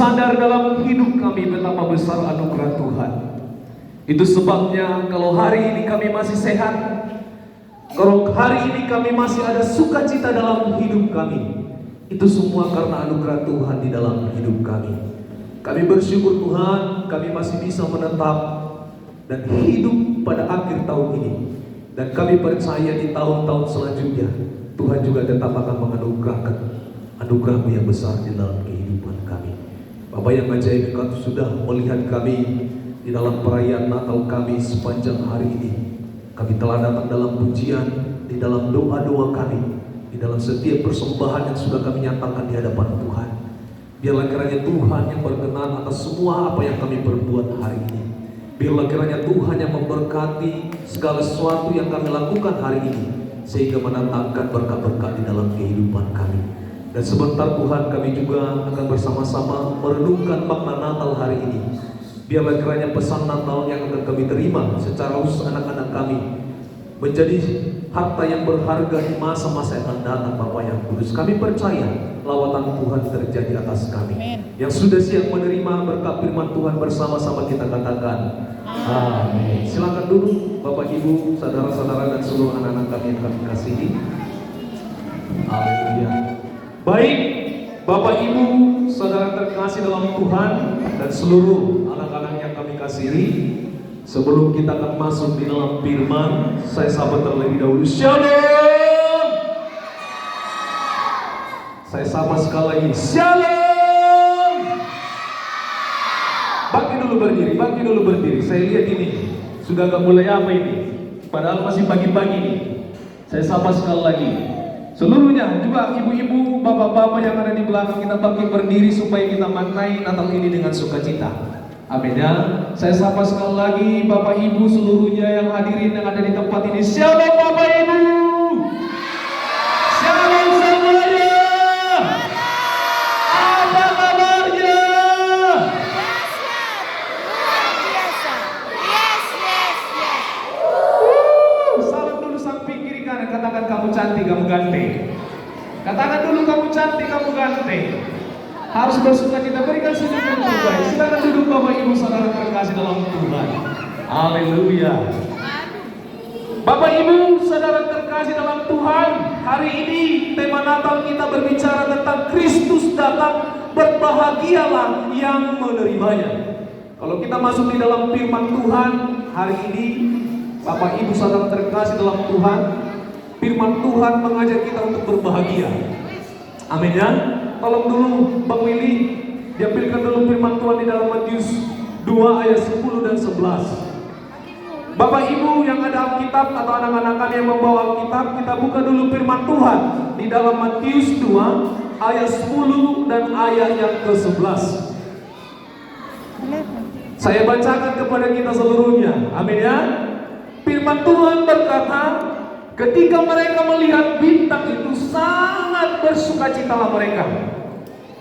sadar dalam hidup kami betapa besar anugerah Tuhan. Itu sebabnya kalau hari ini kami masih sehat, kalau hari ini kami masih ada sukacita dalam hidup kami, itu semua karena anugerah Tuhan di dalam hidup kami. Kami bersyukur Tuhan, kami masih bisa menetap dan hidup pada akhir tahun ini. Dan kami percaya di tahun-tahun selanjutnya Tuhan juga tetap akan menganugerahkan anugerah-Mu yang besar di dalam kehidupan kami. Bapa yang ajaib, Engkau sudah melihat kami di dalam perayaan Natal kami sepanjang hari ini. Kami telah datang dalam pujian, di dalam doa-doa kami, di dalam setiap persembahan yang sudah kami nyatakan di hadapan Tuhan. Biarlah kiranya Tuhan yang berkenan atas semua apa yang kami perbuat hari ini. Biarlah kiranya Tuhan yang memberkati segala sesuatu yang kami lakukan hari ini, sehingga mendatangkan berkat-berkat di dalam kehidupan kami. Dan sebentar Tuhan, kami juga akan bersama-sama merenungkan makna Natal hari ini. Biarlah kiranya pesan Natal yang akan kami terima secara khusus anak-anak kami menjadi harta yang berharga di masa-masa yang akan datang. Bapa yang kudus, kami percaya lawatan Tuhan terjadi atas kami. Yang sudah siap menerima berkat firman Tuhan, bersama-sama kita katakan amin. Silakan dulu Bapak Ibu, saudara-saudara dan seluruh anak-anak kami yang kami kasihi. Haleluya. Baik, Bapak Ibu, saudara terkasih dalam Tuhan dan seluruh anak-anak yang kami kasihi, sebelum kita akan masuk di dalam firman, saya sapa terlebih dahulu. Shalom. Saya sapa sekali lagi. Shalom. Bangkit dulu berdiri. Saya lihat ini sudah agak mulai apa ini? Padahal masih pagi-pagi ini. Saya sapa sekali lagi. Seluruhnya juga ibu-ibu, bapak-bapak yang ada di belakang, kita bangkit berdiri supaya kita maknai Natal ini dengan sukacita. Amin ya. Saya sapa sekali lagi Bapak Ibu seluruhnya yang hadirin yang ada di tempat ini. Shalom Bapak Ibu. Shalom semuanya. Apa kabarnya? Luar biasa. Yes. Salam dulu samping kiri kanan. Katakan kamu cantik, kamu ganteng. Katakan dulu kamu cantik, kamu ganteng. Harus bersuka cita, berikan sujud yang terbaik. Silakan duduk Bapak Ibu saudara terkasih dalam Tuhan. Haleluya. Bapak Ibu saudara terkasih dalam Tuhan, hari ini tema Natal kita berbicara tentang Kristus datang, berbahagialah yang menerimanya. Kalau kita masuk di dalam firman Tuhan hari ini, Bapak Ibu saudara terkasih dalam Tuhan, firman Tuhan mengajak kita untuk berbahagia. Amin ya. Tolong dulu Bang Willy, diambilkan dulu firman Tuhan di dalam Matius 2 ayat 10 dan 11. Bapak Ibu yang ada Alkitab atau anak-anak kami yang membawa Alkitab, kita buka dulu firman Tuhan di dalam Matius 2 ayat 10 dan ayat yang ke-11. Saya bacakan kepada kita seluruhnya. Amin ya. Firman Tuhan berkata, ketika mereka melihat bintang itu, sangat bersukacitalah mereka.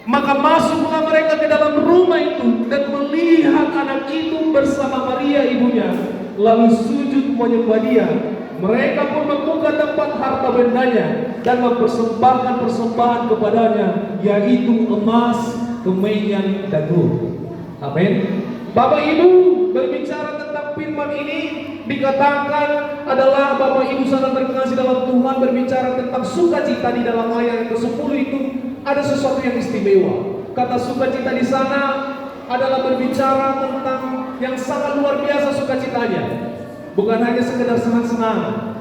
Maka masuklah mereka ke dalam rumah itu dan melihat anak itu bersama Maria ibunya, lalu sujud menyembah dia. Mereka pun membuka tempat harta bendanya dan mempersembahkan persembahan kepadanya, yaitu emas, kemenyan, dan nur. Amin. Bapak Ibu berbicara tentang firman ini, dikatakan adalah Bapak Ibu saudara terkasih dalam Tuhan, berbicara tentang sukacita di dalam ayat yang ke-10 itu ada sesuatu yang istimewa. Kata sukacita di sana adalah berbicara tentang yang sangat luar biasa sukacitanya. Bukan hanya sekedar senang-senang.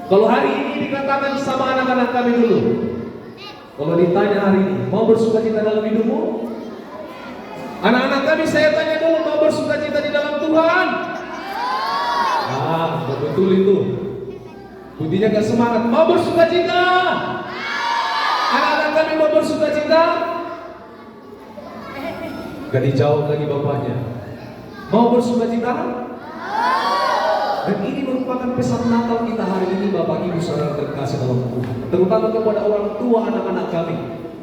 Kalau hari ini dikatakan sama anak-anak kami dulu, kalau ditanya hari ini, mau bersukacita dalam hidupmu? Anak-anak kami saya tanya dulu, mau bersukacita di dalam Tuhan? Betul itu. Buktinya gak semangat. Mau bersukacita? Anak-anak kami mau bersukacita? Gak dijawab lagi bapaknya. Mau bersukacita? Dan ini merupakan pesan Natal kita hari ini Bapak Ibu saudara terkasih dalam Tuhan, terutama kepada orang tua anak-anak kami.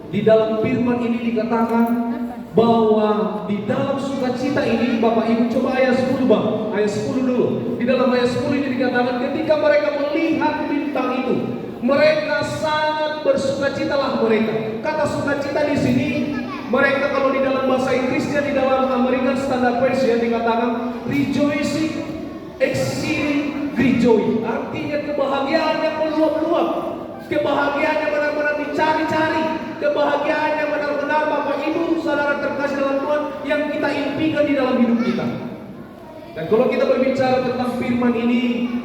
Di dalam firman ini dikatakan bahwa di dalam sukacita ini, Bapak Ibu coba ayat 10 Bang, ayat 10 dulu. Di dalam ayat 10 ini dikatakan ketika mereka melihat bintang itu, mereka sangat bersukacitalah mereka. Kata sukacita di sini Mereka kalau di dalam bahasa Inggrisnya, di dalam American Standard Version dikatakan rejoicing, exceeding rejoice. Artinya kebahagiaan yang meluap-luap, kebahagiaan yang benar-benar dicari-cari, kebahagiaan yang benar-benar Bapak Ibu saudara terkasih dalam Tuhan yang kita impikan di dalam hidup kita. Dan kalau kita berbicara tentang firman ini,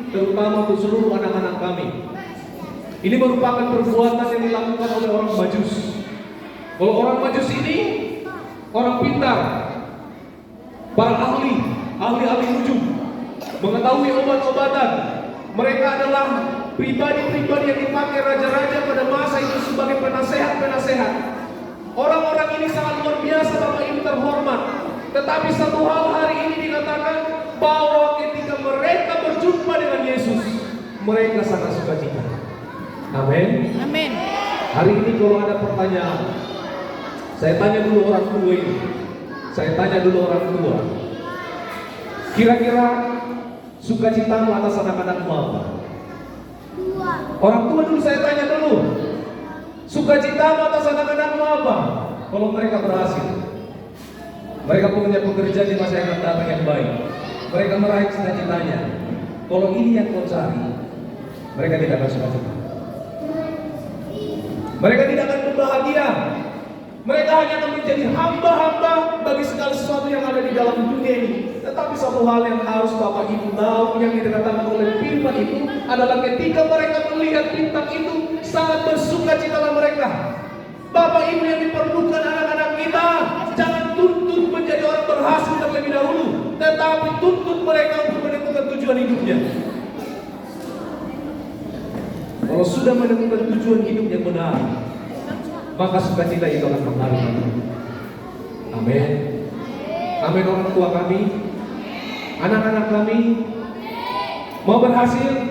terutama untuk seluruh anak-anak kami, ini merupakan perbuatan yang dilakukan oleh orang Majus. Kalau orang Majus ini orang pintar, para ahli nujum, mengetahui obat-obatan. Mereka adalah pribadi-pribadi yang dipakai raja-raja pada masa itu sebagai penasehat-penasehat. Orang-orang ini sangat luar biasa, Bapak Ibu terhormat. Tetapi satu hal hari ini dikatakan bahwa ketika mereka berjumpa dengan Yesus, mereka sangat sukacita. Amin. Amin. Hari ini kalau ada pertanyaan, saya tanya dulu orang tua ini. Kira-kira sukacitamu atas anak-anakmu apa? Orang tua dulu saya tanya dulu. Sukacitamu atas anak-anakmu apa? Kalau mereka berhasil, mereka punya pekerjaan di masa yang akan datang yang baik, mereka meraih cita-citanya. Kalau ini yang kau cari, mereka tidak akan sukacita. Mereka tidak akan berbahagia. Mereka hanya akan menjadi hamba-hamba bagi segala sesuatu yang ada di dalam dunia ini. Tetapi satu hal yang harus Bapak Ibu tahu yang dikatakan oleh firman itu adalah ketika mereka melihat bintang itu sangat bersukacitalah mereka. Bapak Ibu yang diperlukan anak-anak kita, jangan tuntut menjadi orang berhasil terlebih dahulu, tetapi tuntut mereka untuk menemukan tujuan hidupnya. Kalau sudah menemukan tujuan hidup yang benar, maka sukacita itu akan mengalir. Amin. Amin. Orang tua kami, anak-anak kami mau berhasil.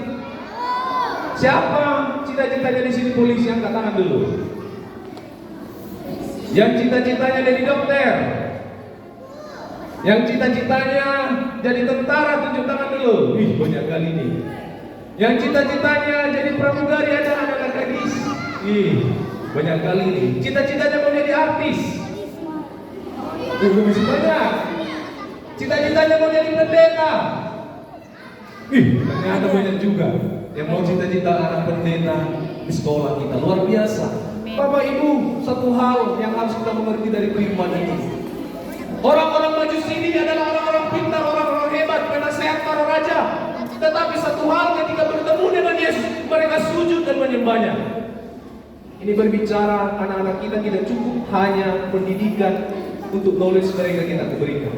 Siapa cita-citanya di sini polisi? Angkat tangan dulu. Yang cita-citanya jadi dokter, yang cita-citanya jadi tentara, tunjuk tangan dulu. Wih, banyak kali nih. Yang cita-citanya jadi pramugari, ada anak-anak gadis. Ih, banyak kali nih. Cita-citanya mau jadi artis. Masih banyak. Cita-citanya mau jadi pendeta. Ih, ternyata banyak juga yang mau cita-cita anak pendeta di sekolah kita. Luar biasa. Bapak Ibu, satu hal yang harus kita mengerti dari firman ini. Orang-orang Majus ini adalah orang-orang pintar, orang-orang hebat, penasehat para raja. Tetapi satu hal ketika bertemu dengan Yesus, mereka sujud dan menyembahnya. Ini berbicara anak-anak kita tidak cukup hanya pendidikan untuk knowledge mereka kita berikan.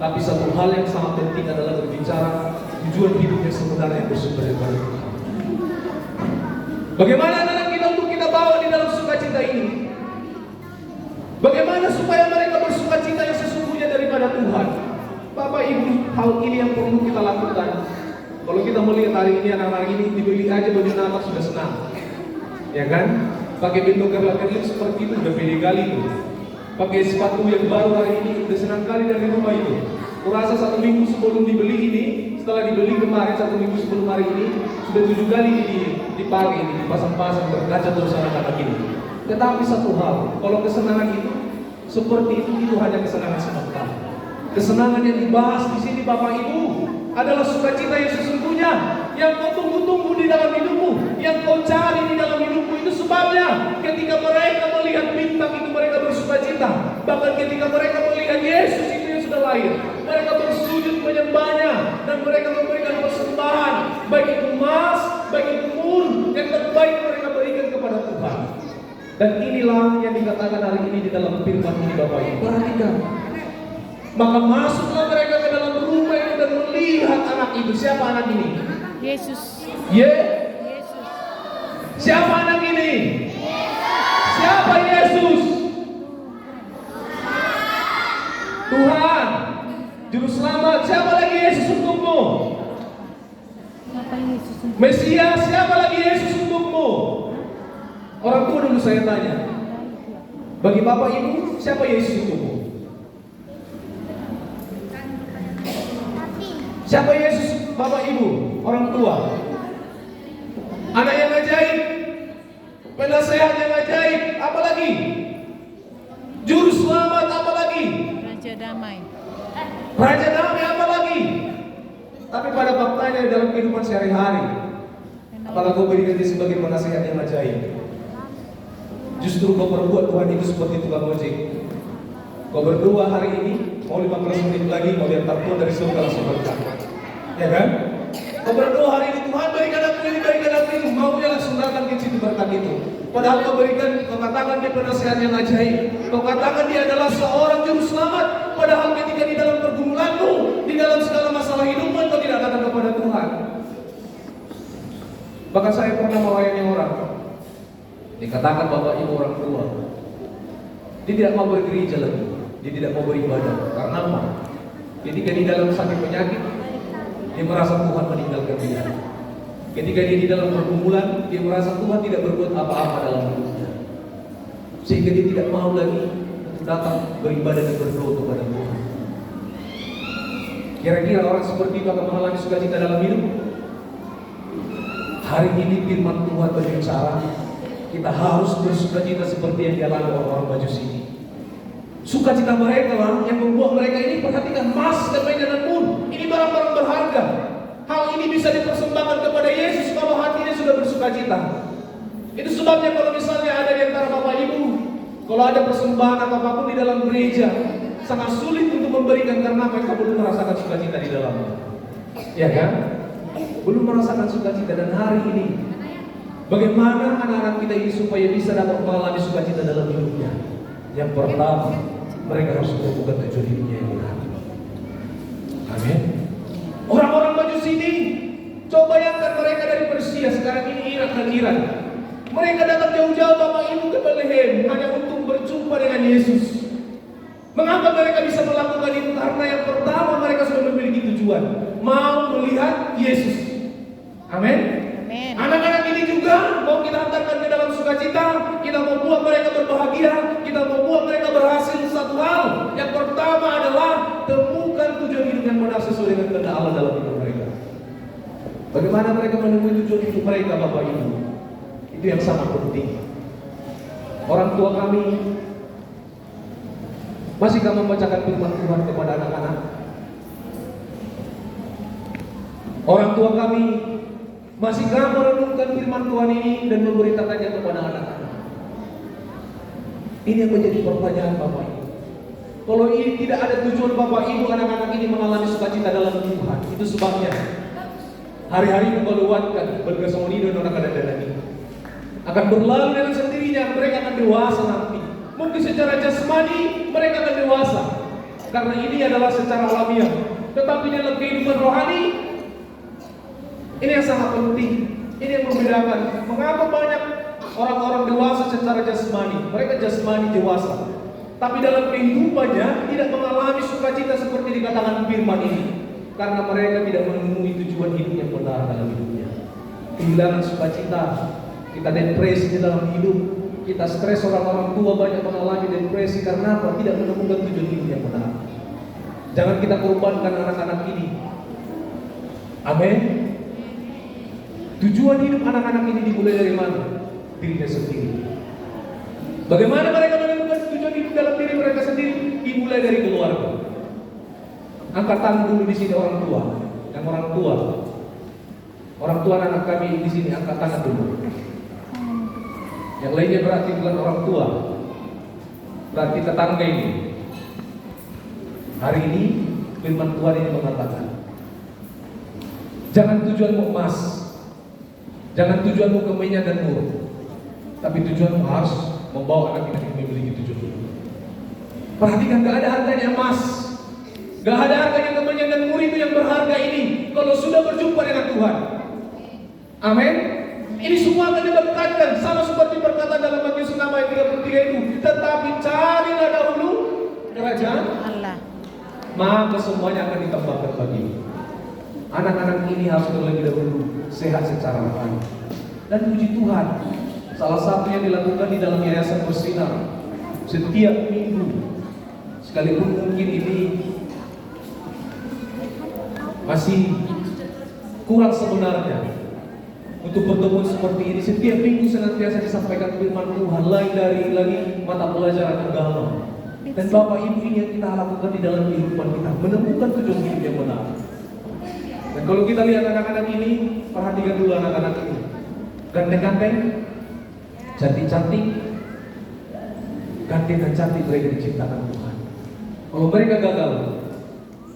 Tapi satu hal yang sangat penting adalah berbicara tujuan hidup yang sebenarnya yang bersumber dari Tuhan. Bagaimana anak kita untuk kita bawa di dalam sukacita ini? Bagaimana supaya mereka bersukacita yang sesungguhnya daripada Tuhan? Bapak Ibu, hal ini yang perlu kita lakukan. Kalau kita melihat hari ini anak-anak ini dibeli aja baju Natal sudah senang, ya kan? Pakai bento kerlap-kerlip seperti itu udah pede kali itu. Pakai sepatu yang baru hari ini udah senang kali dari rumah itu. Kurasa 1 minggu sebelum dibeli ini, setelah dibeli kemarin 1 minggu sebelum hari ini, sudah 7 kali dipakai ini, dipasang-pasang berkaca terus anak-anak ini. Tetapi satu hal, kalau kesenangan itu seperti itu hanya kesenangan sementara. Kesenangan yang dibahas di sini Bapak Ibu adalah sukacita yang sesungguhnya, yang kau tunggu-tunggu di dalam hidupmu, yang kau cari di dalam hidupmu. Itu sebabnya ketika mereka melihat bintang itu mereka bersukacita. Bahkan ketika mereka melihat Yesus itu yang sudah lahir, mereka bersujud menyembahnya dan mereka memberikan persembahan, baik itu emas, baik itu mur, yang terbaik mereka berikan kepada Tuhan. Dan inilah yang dikatakan hari ini di dalam firman ini Bapak Ibu. Perhatikan. Maka masuklah mereka ke dalam rumah itu dan melihat anak itu. Siapa anak ini? Yesus. Yesus. Siapa anak ini? Siapa Yesus? Tuhan, Juru Selamat. Siapa lagi Yesus untukmu? Mesias. Siapa lagi Yesus untukmu? Orang tua dulu saya tanya. Bagi Bapak Ibu, siapa Yesus untukmu? Siapa Yesus Bapak Ibu, orang tua? Anak yang ajaib, penasehat yang ajaib, apalagi? Juru damai. Raja damai apa lagi? Tapi pada faktanya dalam kehidupan sehari-hari, apakah kau berikan dia sebagai penasihat yang ajaib? Justru kau perbuat Tuhan itu seperti tukang ojek. Kau berdoa hari ini, mau 15 menit lagi, mau lihat Tuhan dari surga langsung berkat. Ya kan? Kau berdoa hari ini, Tuhan berikan aku ini, berikan aku itu, maunya langsung datang di situ berkat itu. Padahal kau berikan, kau katakan dia penasihat yang ajaib. Kau katakan dia adalah seorang juru selamat. Padahal ketika di dalam pergumulanmu, di dalam segala masalah hidupmu, kau tidak datang kepada Tuhan. Bahkan saya pernah melayani orang. Dikatakan bapak ibu orang tua, dia tidak mau bergereja lagi, dia tidak mau beribadah. Karena apa? Ketika di dalam sakit penyakit, dia merasa Tuhan meninggalkan dia. Ketika dia di dalam pergumulan, dia merasa Tuhan tidak berbuat apa-apa dalam hidupnya, sehingga dia tidak mau lagi untuk datang beribadah dan berdoa kepada Tuhan. Kira-kira orang seperti itu akan mengalami sukacita dalam hidup? Hari ini firman Tuhan berbicara, kita harus bersukacita seperti yang dialami orang-orang Majus ini. Sukacita mereka lah yang membuat mereka ini, perhatikan, emas dan dan pun, ini barang-barang berharga. Hal ini bisa dipersembahkan kepada Yesus kalau hatinya sudah bersukacita. Itu sebabnya kalau misalnya ada di antara bapak ibu, kalau ada persembahan atau apapun di dalam gereja, sangat sulit untuk memberikan karena mereka belum merasakan sukacita di dalamnya. Ya kan? Belum merasakan sukacita. Dan hari ini, bagaimana anak-anak kita ini supaya bisa dapat mengalami sukacita dalam hidupnya? Yang pertama, mereka harus menemukan tujuan hidupnya yang benar. Amin. Orang-orang Majus ini, coba bayangkan mereka dari Persia, sekarang ini Irak dan Iran. Mereka datang jauh-jauh bapak ibu ke Bethlehem hanya untuk berjumpa dengan Yesus. Mengapa mereka bisa melakukan itu? Karena yang pertama mereka sudah memiliki tujuan, mau melihat Yesus. Amin. Anak-anak ini juga mau kita hantarkan ke dalam sukacita. Kita mau buat mereka berbahagia. Kita mau buat mereka berhasil satu hal. Yang pertama adalah temukan tujuan hidup yang benar sesuai dengan kehendak Allah dalam hidup mereka. Bagaimana mereka menemui tujuan hidup mereka, Bapak Ibu? Itu yang sangat penting. Orang tua kami, masihkah membacakan firman Tuhan kepada anak-anak? Orang tua kami, masihkah merenungkan firman Tuhan ini dan memberitakannya kepada anak-anak? Ini yang menjadi pertanyaan Bapak Ibu. Kalau ini tidak ada tujuan Bapak Ibu, anak-anak ini mengalami sukacita dalam Tuhan. Itu sebabnya hari-hari membaluatkan bergasoni dan orang anak-anak ini akan berlalu dengan sendirinya. Mereka akan dewasa nanti. Mungkin secara jasmani mereka akan dewasa, karena ini adalah secara alamiah. Tetapi dalam kehidupan rohani, ini yang sangat penting. Ini yang membedakan. Mengapa banyak orang-orang dewasa secara jasmani, mereka jasmani dewasa, tapi dalam kehidupannya tidak mengalami sukacita seperti dikatakan firman ini, karena mereka tidak menemui tujuan hidup yang benar dalam hidupnya. Kehilangan sukacita, kita depresi di dalam hidup, kita stres. Orang-orang tua banyak mengalami depresi karena apa? Tidak menemukan tujuan hidup yang benar. Jangan kita korbankan anak-anak ini. Amin. Tujuan hidup anak-anak ini dimulai dari mana? Dirinya sendiri. Bagaimana mereka menemukan tujuan hidup dalam diri mereka sendiri? Dimulai dari keluarga. Angkat tangan dulu di sini orang tua. Yang orang tua anak kami di sini, angkat tangan dulu. Yang lainnya berarti bukan orang tua, berarti tetangga ini. Hari ini firman Tuhan ini mengatakan, jangan tujuanmu emas, jangan tujuanmu kemenyan dan murah, tapi tujuanmu harus membawa anak kita memiliki tujuan hidup. Perhatikan, gak ada harganya emas, gak ada harganya kemenyan dan murah itu yang berharga ini kalau sudah berjumpa dengan Tuhan. Amin. Ini semua akan diberkatkan, sama seperti perkataan dalam Matius 6 ayat 33 itu. Tetapi carilah dahulu kerajaan Allah, maka semuanya akan ditambahkan bagimu. Anak-anak ini harus terlebih dahulu sehat secara rohani. Dan puji Tuhan, salah satu yang dilakukan di dalam yayasan bersinar setiap minggu, sekalipun mungkin ini masih kurang sebenarnya untuk pertemuan seperti ini. Setiap minggu senantiasa disampaikan firman Tuhan, lain dari lagi mata pelajaran agama. Dan Bapak Ibu, ini yang kita lakukan di dalam kehidupan kita, menemukan tujuan hidup yang benar. Dan kalau kita lihat anak-anak ini, perhatikan dulu anak-anak ini. Ganteng-ganteng, cantik-cantik, ganteng dan cantik mereka diciptakan Tuhan. Kalau mereka gagal,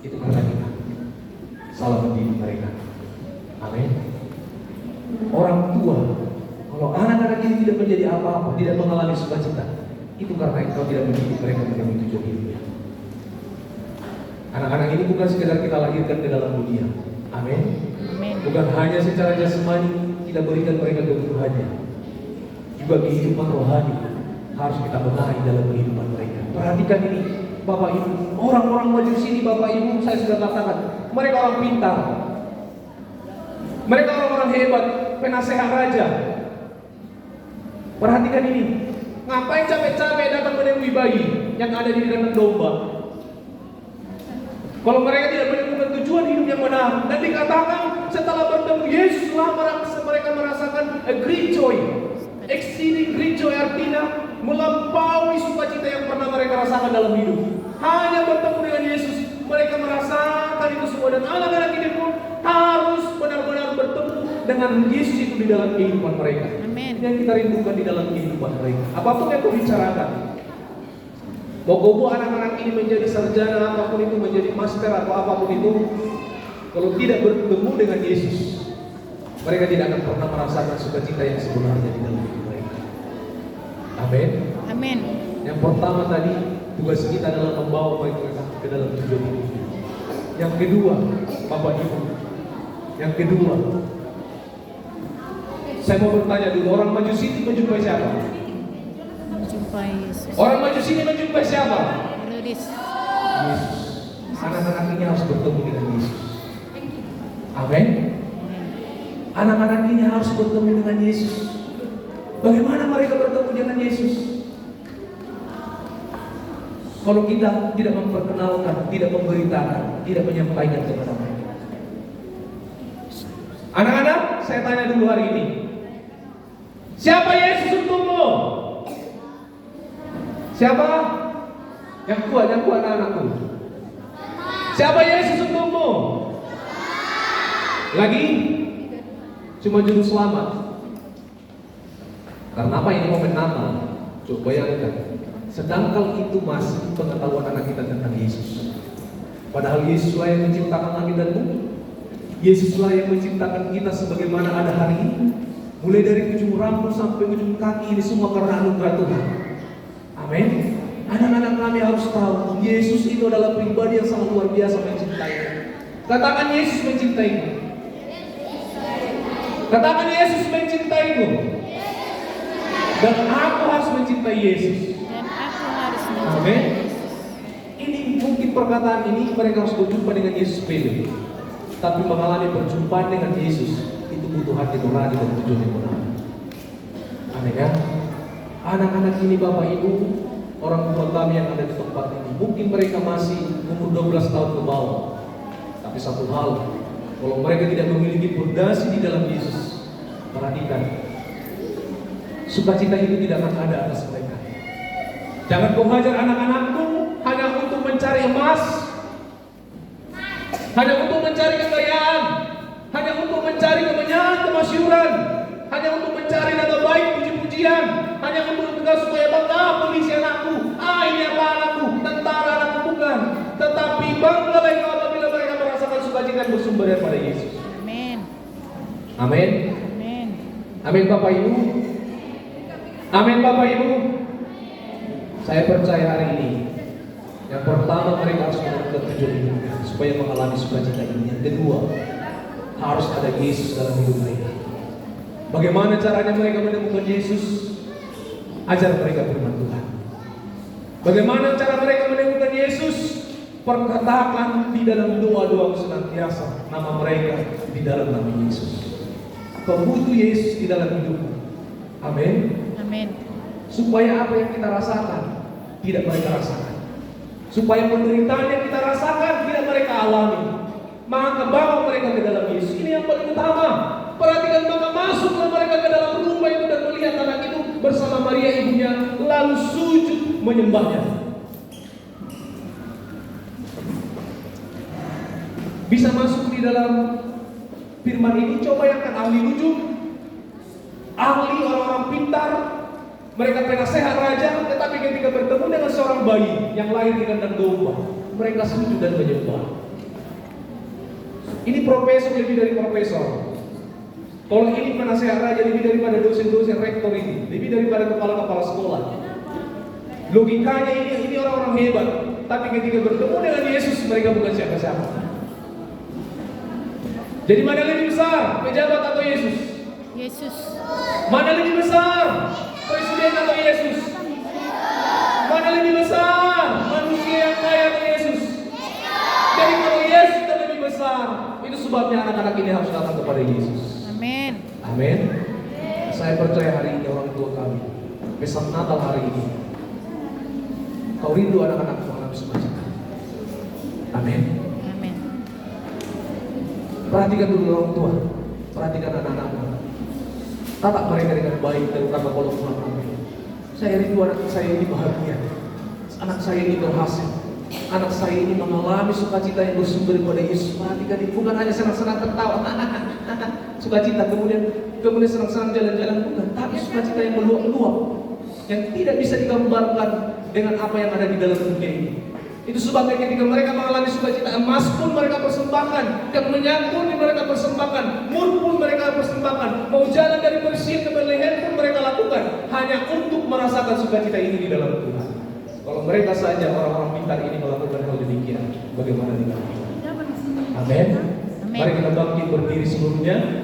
itu karena kita salah mendidik mereka. Amin. Orang tua, kalau anak-anak ini tidak menjadi apa-apa, tidak mengalami sukacita, itu karena engkau tidak mendidik mereka menjadi tujuan hidupnya. Anak-anak ini bukan sekedar kita lahirkan ke dalam dunia. Amin. Bukan hanya secara jasmani kita berikan mereka kebutuhannya, juga kehidupan rohani harus kita benahi dalam kehidupan mereka. Perhatikan ini, Bapak Ibu, orang-orang Majusi ini, Bapak Ibu, saya sudah katakan, mereka orang pintar, mereka orang-orang hebat, penasehat raja. Perhatikan ini, ngapain capek-capek datang menemui bayi yang ada di kandang domba? Kalau mereka tidak menemukan tujuan hidup yang benar, dan dikatakan setelah bertemu Yesus mereka merasakan a great joy, exceeding great joy, artinya melampaui sukacita yang pernah mereka rasakan dalam hidup. Hanya bertemu dengan Yesus, mereka merasakan itu semua. Dan anak-anak ini pun harus benar-benar bertemu dengan Yesus itu di dalam kehidupan mereka. Amin. Yang kita rindukan di dalam kehidupan mereka. Apapun yang kau bicarakan, mau kau anak-anak ini menjadi sarjana, apapun itu, menjadi master atau apapun itu, kalau tidak bertemu dengan Yesus, mereka tidak akan pernah merasakan sukacita yang sebenarnya di dalam hidup mereka. Amin. Amin. Yang pertama tadi, tugas kita adalah membawa mereka ke dalam tujuan hidup. Yang kedua, Bapak Ibu, yang kedua, saya mau bertanya dulu, orang Majusi ini menjumpai siapa? Menjumpai Yesus. Orang Majusi ini menjumpai siapa? Herodes. Yesus. Anak-anak ini harus bertemu dengan Yesus. Amin. Anak-anak ini harus bertemu dengan Yesus. Bagaimana mereka bertemu dengan Yesus? Kalau kita tidak memperkenalkan, tidak memberitakan, tidak menyampaikan kepada mereka. Anak-anak, saya tanya dulu hari ini, siapa Yesus untukmu? Siapa? Yang kuat anak-anakku. Siapa Yesus untukmu? Lagi? Cuma juru selamat. Karena apa ini momen Natal? Coba bayangkan. Sedangkan itu masih pengetahuan anak kita tentang Yesus. Padahal Yesuslah yang menciptakan langit dan bumi. Yesuslah yang menciptakan kita sebagaimana ada hari ini. Mulai dari ujung rambut sampai ujung kaki, ini semua karena anugerah Tuhan. Amin. Anak-anak kami harus tahu, Yesus itu adalah pribadi yang sangat luar biasa mencintai. Katakan Yesus mencintaimu. Katakan Yesus mencintaimu. Dan aku harus mencintai Yesus. Dan aku harus mencintai Amin. Yesus. Ini mungkin perkataan ini mereka harus berjumpa dengan Yesus beda. Tapi mengalami perjumpaan dengan Yesus itu butuh hati nurani dan tujuan yang benar. Amin ya. Anak-anak ini Bapak Ibu, orang tua kami yang ada di tempat ini, mungkin mereka masih umur 12 tahun ke bawah. Tapi satu hal, kalau mereka tidak memiliki fondasi di dalam Yesus, perhatikan, sukacita itu tidak akan ada atas mereka. Jangan kau hajar anak-anakmu hanya untuk mencari emas, hanya untuk mencari kekayaan, hanya untuk mencari kemenyangan, kemasyhuran, hanya untuk mencari nama baik, puji-pujian, hanya untuk mendengar supaya bangga, polisi anakku, ini apa anakku, tentara anakku, bukan. Tetapi banggalah engkau apabila mereka merasakan sukacita yang bersumber daripada Yesus. Amin. Amin. Amin. Amin Bapak Ibu. Amin Bapak Ibu. Saya percaya hari ini, yang pertama mereka harus menemukan tujuan hidupnya supaya mengalami sukacita ini. Yang kedua, harus ada Yesus dalam hidup mereka. Bagaimana caranya mereka menemukan Yesus? Ajar mereka firman Tuhan. Bagaimana cara mereka menemukan Yesus? Perkatakan di dalam doa-doa senantiasa nama mereka di dalam nama Yesus. Kau butuh Yesus di dalam hidupmu. Amin. Amin. Supaya apa yang kita rasakan tidak mereka rasakan. Supaya penderitaan yang kita rasakan tidak mereka alami. Maka bawa mereka ke dalam Yesus. Ini yang paling utama. Perhatikan, maka masuklah mereka ke dalam rumah itu dan melihat anak itu bersama Maria ibunya, lalu sujud menyembahnya. bisa masuk di dalam firman ini. Coba yang kan ahli nujum, ahli orang-orang pintar, mereka penasehat raja, tetapi ketika bertemu dengan seorang bayi yang lahir di kandang domba, mereka sujud dan menyembah. Ini profesor lebih dari profesor. Kalau ini penasehat raja lebih daripada dosen-dosen rektor ini, lebih daripada kepala-kepala sekolah. Logikanya ini orang-orang hebat, tapi ketika bertemu dengan Yesus mereka bukan siapa-siapa. Jadi mana lebih besar, pejabat atau Yesus? Yesus. Mana lebih besar, presiden atau Yesus? Mana lebih besar, manusia yang kaya atau Yesus? Jadi kalau Yesus lebih besar, itu sebabnya anak-anak ini harus datang kepada Yesus. Amin. Amin. Saya percaya hari ini orang tua kami, besok Natal hari ini, kau rindu anak-anak mengalami sukacita. Amin. Amin. Perhatikan dulu orang tua, perhatikan anak-anakmu. Tatap mereka dengan baik, terutama kalau pulang kami. Saya rindu anak saya ini bahagia, anak saya ini berhasil, anak saya ini mengalami sukacita yang bersumber daripada Yesus. Perhatikan ini, bukan hanya senang-senang tertawa, sukacita kemudian senang-senang jalan-jalan, bukan, tapi sukacita yang meluap-luap, yang tidak bisa digambarkan dengan apa yang ada di dalam dunia ini. Itu sebabnya ketika mereka mengalami sukacita, emas pun mereka persembahkan, kemenyan pun mereka persembahkan, mood pun mereka persembahkan, mau jalan dari Persia ke Bethlehem pun mereka lakukan, hanya untuk merasakan sukacita ini di dalam Tuhan. Kalau mereka saja orang-orang pintar ini melakukan hal demikian, bagaimana dengan kita? Amin. Mari kita bangkit berdiri seluruhnya.